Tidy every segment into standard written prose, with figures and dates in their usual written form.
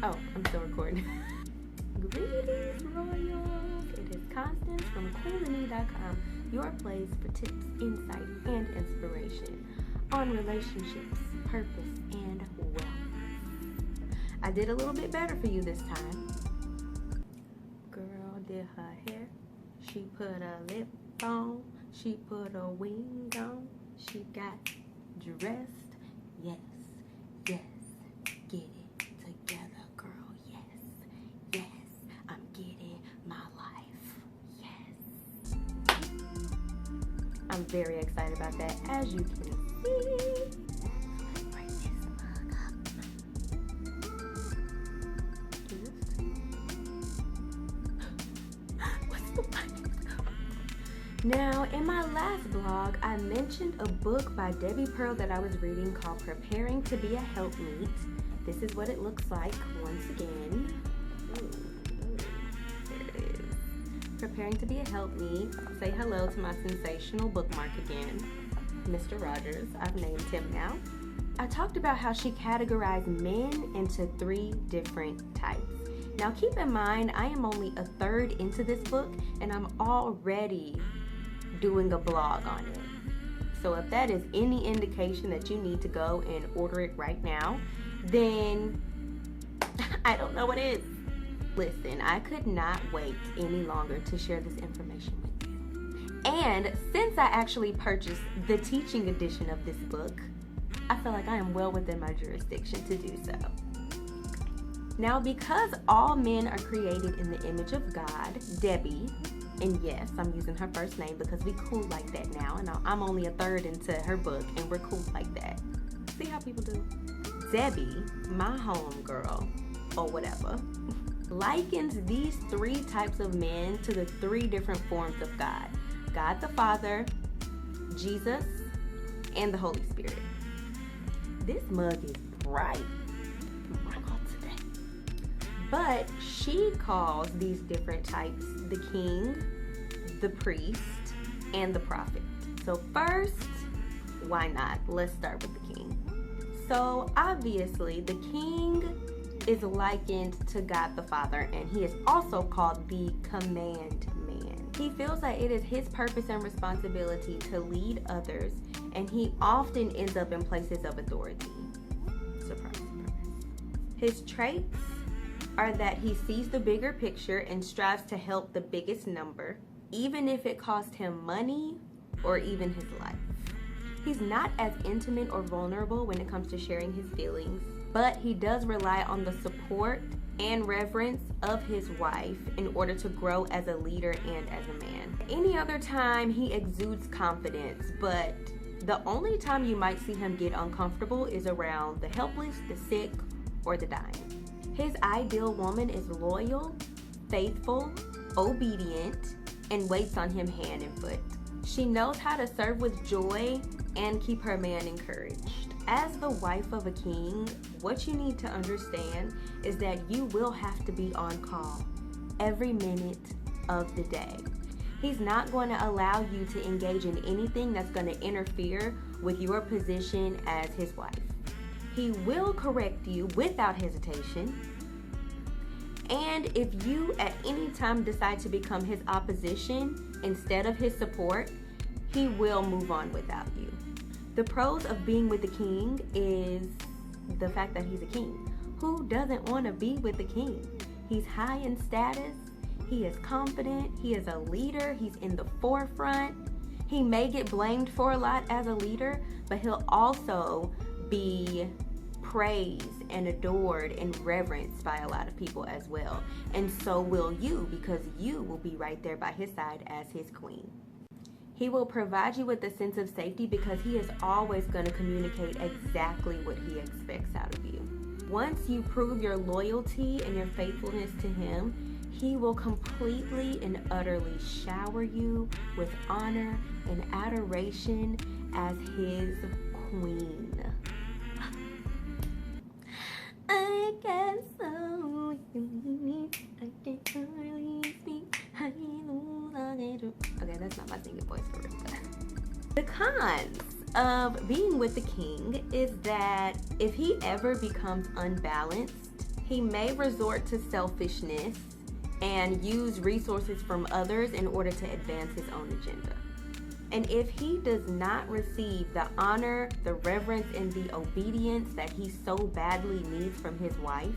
Oh, I'm still recording. Greetings, Royals. It is Constance from coolmini.com, your place for tips, insight, and inspiration on relationships, purpose, and wellness. I did a little bit better for you this time. Girl did her hair. She put a lip on. She put a wing on. She got dressed. Yes, yes. Get it together, girl. Yes, yes. I'm getting my life. Yes. I'm very excited about that, as you can see. Let's bring this mug up. What's the one? Now, in my last blog, I mentioned a book by Debi Pearl that I was reading called Preparing to Be a Helpmeet. This is what it looks like once again. There it is. Preparing to be a helpmeet. Say hello to my sensational bookmark again, Mr. Rogers. I've named him now. I talked about how she categorized men into 3 different types. Now keep in mind, I am only a third into this book and I'm already doing a blog on it. So if that is any indication that you need to go and order it right now, then I don't know what is. Listen, I could not wait any longer to share this information with you. And since I actually purchased the teaching edition of this book, I feel like I am well within my jurisdiction to do so. Now, because all men are created in the image of God, Debi, and yes, I'm using her first name because we cool like that now, and I'm only a third into her book, and we're cool like that. See how people do? Debi, my homegirl, or whatever, likens these 3 types of men to the 3 different forms of God. God the Father, Jesus, and the Holy Spirit. This mug is bright. But she calls these different types the king, the priest, and the prophet. So first, why not? Let's start with the king. So obviously, the king is likened to God the Father, and he is also called the command man. He feels that it is his purpose and responsibility to lead others, and he often ends up in places of authority. Surprise, surprise. His traits are that he sees the bigger picture and strives to help the biggest number, even if it cost him money or even his life. He's not as intimate or vulnerable when it comes to sharing his feelings, but he does rely on the support and reverence of his wife in order to grow as a leader and as a man. Any other time, he exudes confidence, but the only time you might see him get uncomfortable is around the helpless, the sick, or the dying. His ideal woman is loyal, faithful, obedient, and waits on him hand and foot. She knows how to serve with joy and keep her man encouraged. As the wife of a king, what you need to understand is that you will have to be on call every minute of the day. He's not going to allow you to engage in anything that's going to interfere with your position as his wife. He will correct you without hesitation. And if you at any time decide to become his opposition instead of his support, he will move on without you. The pros of being with the king is the fact that he's a king. Who doesn't want to be with the king? He's high in status. He is confident. He is a leader. He's in the forefront. He may get blamed for a lot as a leader, but he'll also be praised and adored and reverenced by a lot of people as well. And so will you, because you will be right there by his side as his queen. He will provide you with a sense of safety because he is always going to communicate exactly what he expects out of you. Once you prove your loyalty and your faithfulness to him, he will completely and utterly shower you with honor and adoration as his queen. I get so unique, I can hardly speak. Okay, that's not my singing voice for real. The cons of being with the king is that if he ever becomes unbalanced, He may resort to selfishness and use resources from others in order to advance his own agenda. And if he does not receive the honor, the reverence, and the obedience that he so badly needs from his wife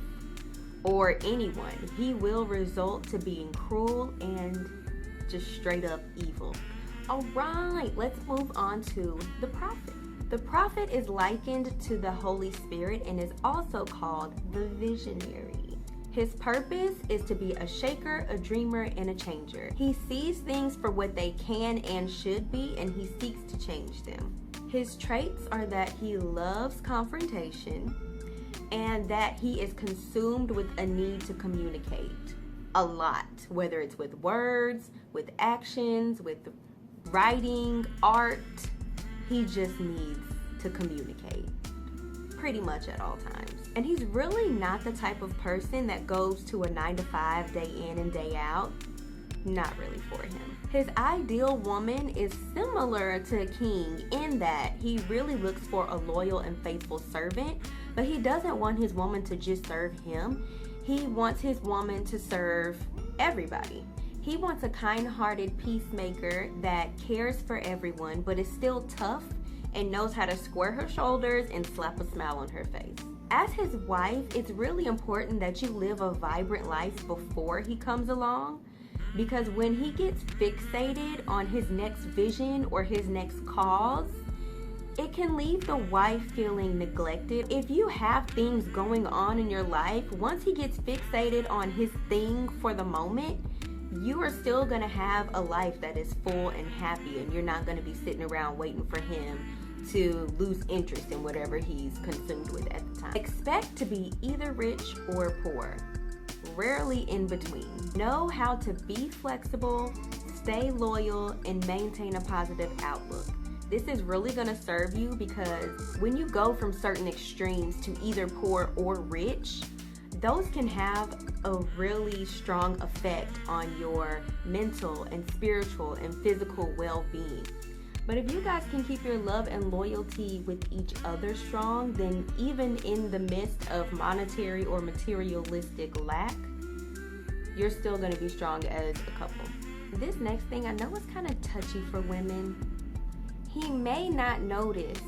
or anyone, he will result to being cruel and just straight up evil. All right, let's move on to the prophet. The prophet is likened to the Holy Spirit and is also called the visionary. His purpose is to be a shaker, a dreamer, and a changer. He sees things for what they can and should be, and he seeks to change them. His traits are that he loves confrontation and that he is consumed with a need to communicate a lot, whether it's with words, with actions, with writing, art. He just needs to communicate pretty much at all times. And he's really not the type of person that goes to a 9-to-5 day in and day out. Not really for him. His ideal woman is similar to a king in that he really looks for a loyal and faithful servant, but he doesn't want his woman to just serve him. He wants his woman to serve everybody. He wants a kind-hearted peacemaker that cares for everyone, but is still tough and knows how to square her shoulders and slap a smile on her face. As his wife, it's really important that you live a vibrant life before he comes along, because when he gets fixated on his next vision or his next cause, it can leave the wife feeling neglected. If you have things going on in your life, once he gets fixated on his thing for the moment, you are still gonna have a life that is full and happy, and you're not gonna be sitting around waiting for him to lose interest in whatever he's consumed with at the time. Expect to be either rich or poor, rarely in between. Know how to be flexible, stay loyal, and maintain a positive outlook. This is really going to serve you, because when you go from certain extremes to either poor or rich, those can have a really strong effect on your mental and spiritual and physical well-being. But if you guys can keep your love and loyalty with each other strong, then even in the midst of monetary or materialistic lack, you're still going to be strong as a couple. This next thing, I know it's kind of touchy for women. He may not notice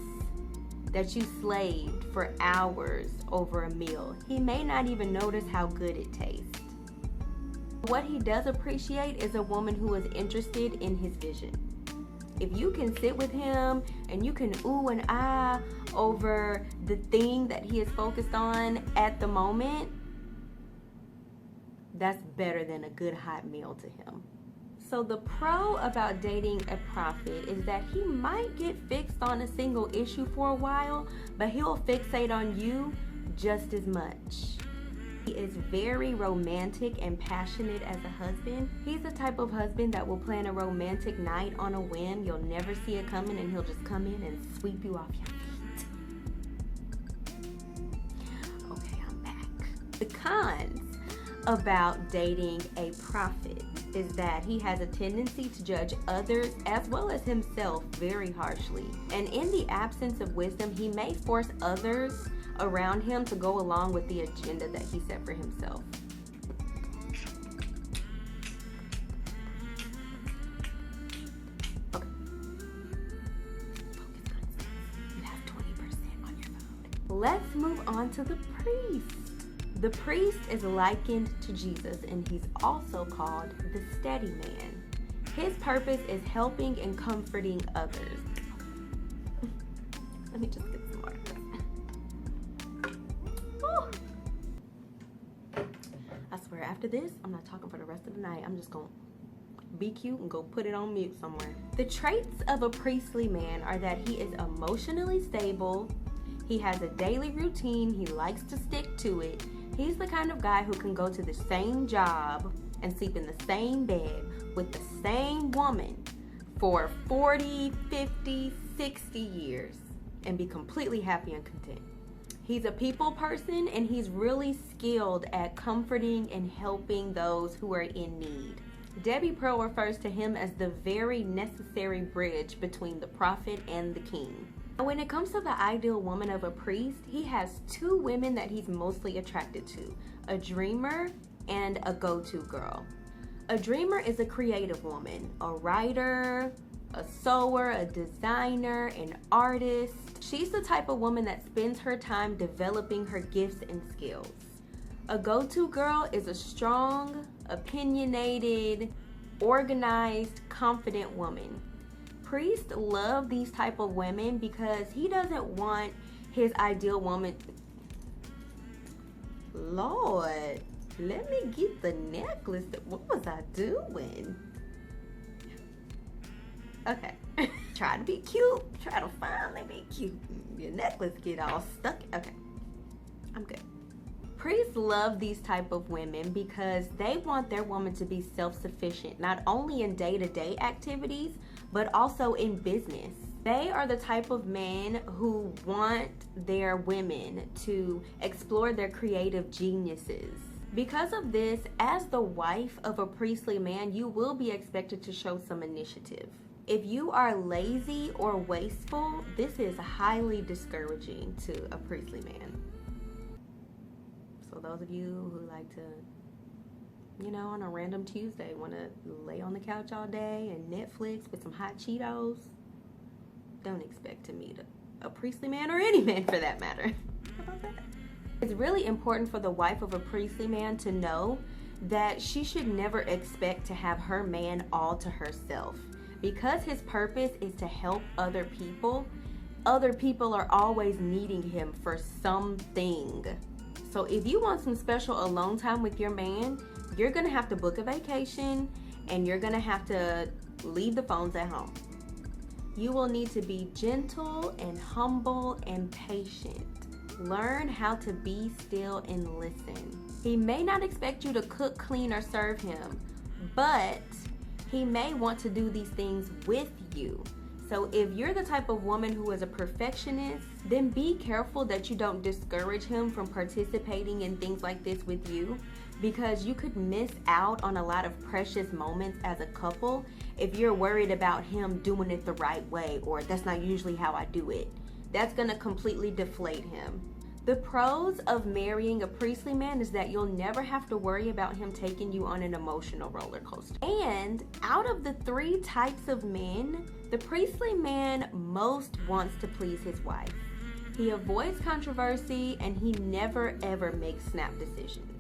that you slaved for hours over a meal. He may not even notice how good it tastes. What he does appreciate is a woman who is interested in his vision. If you can sit with him and you can ooh and ah over the thing that he is focused on at the moment, that's better than a good hot meal to him. So the pro about dating a prophet is that he might get fixed on a single issue for a while, but he'll fixate on you just as much. He is very romantic and passionate as a husband. He's the type of husband that will plan a romantic night on a whim. You'll never see it coming, and he'll just come in and sweep you off your feet. Okay, I'm back. The cons about dating a prophet is that he has a tendency to judge others as well as himself very harshly. And in the absence of wisdom, he may force others around him to go along with the agenda that he set for himself. Okay. Focus on this. You have 20% on your phone. Let's move on to the priest. The priest is likened to Jesus, and he's also called the steady man. His purpose is helping and comforting others. Let me just get some water. I swear, after this, I'm not talking for the rest of the night. I'm just going to be cute and go put it on mute somewhere. The traits of a priestly man are that he is emotionally stable, he has a daily routine, he likes to stick to it. He's the kind of guy who can go to the same job and sleep in the same bed with the same woman for 40, 50, 60 years and be completely happy and content. He's a people person, and he's really skilled at comforting and helping those who are in need. Debi Pearl refers to him as the very necessary bridge between the prophet and the king. When it comes to the ideal woman of a priest, he has two women that he's mostly attracted to: a dreamer and a go-to girl. A dreamer is a creative woman, a writer, a sewer, a designer, an artist. She's the type of woman that spends her time developing her gifts and skills. A go-to girl is a strong, opinionated, organized, confident woman. Priests love these type of women because he doesn't want his ideal woman. Lord, let me get the necklace. What was I doing? Okay. Try to be cute. Try to finally be cute. Your necklace get all stuck. Okay. I'm good. Priests love these type of women because they want their woman to be self-sufficient, not only in day-to-day activities, but also in business. They are the type of men who want their women to explore their creative geniuses. Because of this, as the wife of a priestly man, you will be expected to show some initiative. If you are lazy or wasteful, this is highly discouraging to a priestly man. So those of you who like to, on a random Tuesday, want to lay on the couch all day and Netflix with some hot Cheetos, don't expect to meet a priestly man, or any man for that matter. How about that? It's really important for the wife of a priestly man to know that she should never expect to have her man all to herself. Because his purpose is to help other people are always needing him for something. So if you want some special alone time with your man, you're gonna have to book a vacation and you're gonna have to leave the phones at home. You will need to be gentle and humble and patient. Learn how to be still and listen. He may not expect you to cook, clean, or serve him, but he may want to do these things with you. So if you're the type of woman who is a perfectionist, then be careful that you don't discourage him from participating in things like this with you, because you could miss out on a lot of precious moments as a couple if you're worried about him doing it the right way, or that's not usually how I do it. That's gonna completely deflate him. The pros of marrying a priestly man is that you'll never have to worry about him taking you on an emotional roller coaster. And out of the three types of men, the priestly man most wants to please his wife. He avoids controversy and he never ever makes snap decisions.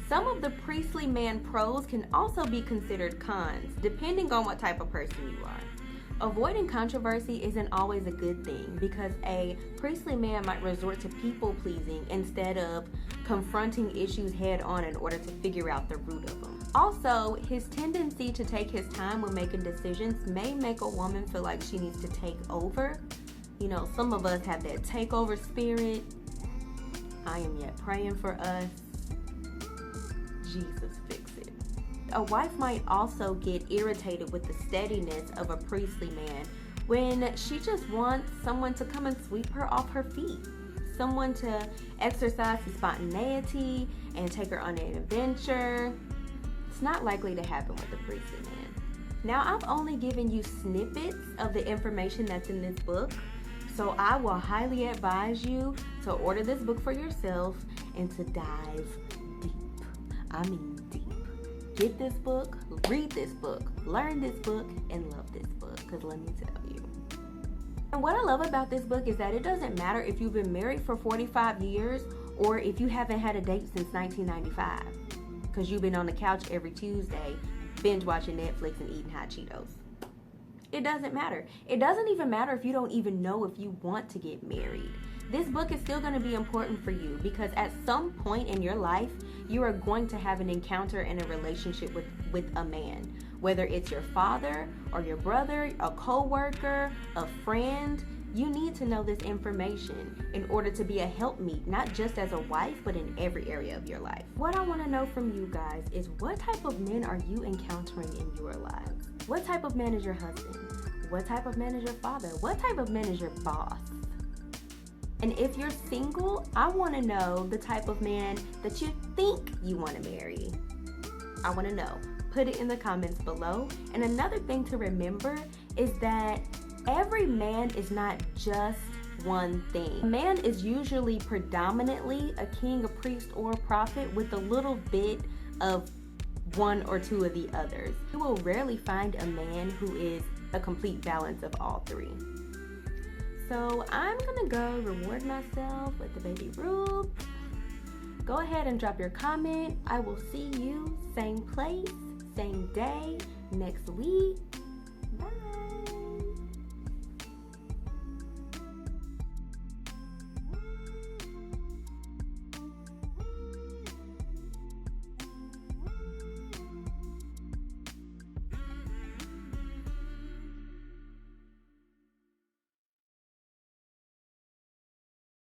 Some of the priestly man pros can also be considered cons, depending on what type of person you are. Avoiding controversy isn't always a good thing, because a priestly man might resort to people pleasing instead of confronting issues head on in order to figure out the root of them. Also, his tendency to take his time when making decisions may make a woman feel like she needs to take over. Some of us have that takeover spirit. I am yet praying for us. Jesus, fix it. A wife might also get irritated with the steadiness of a priestly man when she just wants someone to come and sweep her off her feet, someone to exercise spontaneity and take her on an adventure. It's not likely to happen with a priestly man. Now, I've only given you snippets of the information that's in this book, so I will highly advise you to order this book for yourself and to dive deep. I mean deep. Get this book, read this book, learn this book, and love this book, because let me tell you. And what I love about this book is that it doesn't matter if you've been married for 45 years or if you haven't had a date since 1995, because you've been on the couch every Tuesday binge watching Netflix and eating hot Cheetos. It doesn't matter. It doesn't even matter if you don't even know if you want to get married. This book is still going to be important for you, because at some point in your life, you are going to have an encounter and a relationship with a man. Whether it's your father or your brother, a co-worker, a friend, you need to know this information in order to be a helpmeet, not just as a wife, but in every area of your life. What I want to know from you guys is, what type of men are you encountering in your lives? What type of man is your husband? What type of man is your father? What type of man is your boss? And if you're single, I want to know the type of man that you think you want to marry. I want to know. Put it in the comments below. And another thing to remember is that every every man is not just one thing. A man is usually predominantly a king, a priest, or a prophet with a little bit of one or two of the others. You will rarely find a man who is a complete balance of all three. So I'm gonna go reward myself with the baby Ruth. Go ahead and drop your comment. I will see you same place, same day, next week. Bye.